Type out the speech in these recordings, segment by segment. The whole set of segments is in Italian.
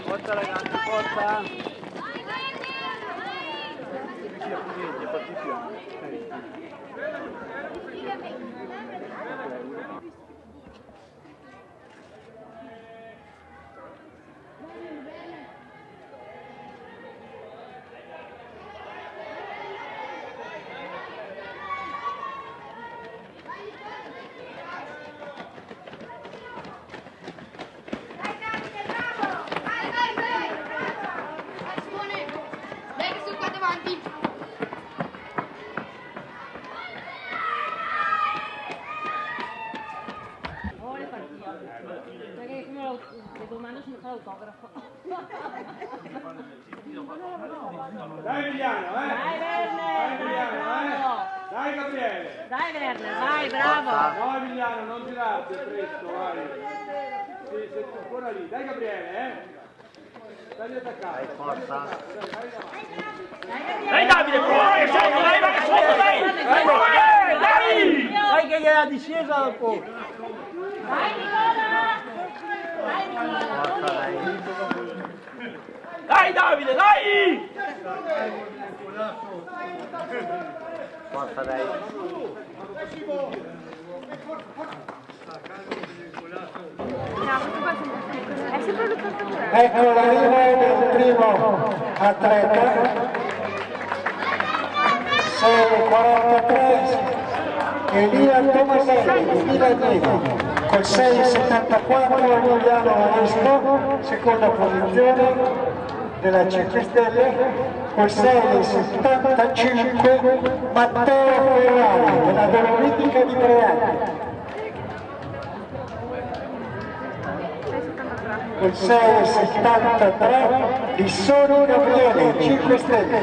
Forza ragazzi, forza! Fatti piano. Domani mi fa l'autografo. Dai Emiliano, Dai Werner, Dai Emiliano, bravo. Dai Gabriele. Dai Werner, vai, bravo. No Emiliano, non tirarti, è presto, vai. Sì, sei ancora lì. Dai Gabriele, Dai attaccato. Dai, forza. Dai Davide, vai sotto, vai sotto, dai! Dai! Dai che gliela discesa dopo! Vai Nicola. Vai Nicola. Forza dai! Dai Davide, dai! Forza dai! Ecco l'arrivo del primo atleta, 6,43, Elia Tomaselli, Milanese, col 6,74 Emiliano Manesco, seconda posizione della 5 Stelle, col 6,75 Matteo Ferrari, della Dolomitica di Preati. Col 6,73 Lissoni Gabriele, 5 Stelle,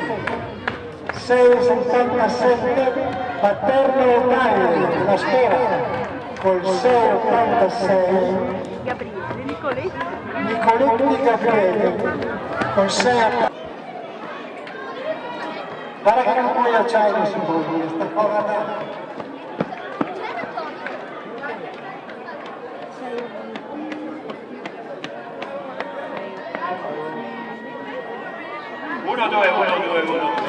6,77 Paterno Daniele della Spera, col 6,86 Nicoletti Gabriele, col 6,80. Guarda che non puoi acciaio su voi, sta povera. Uno, due.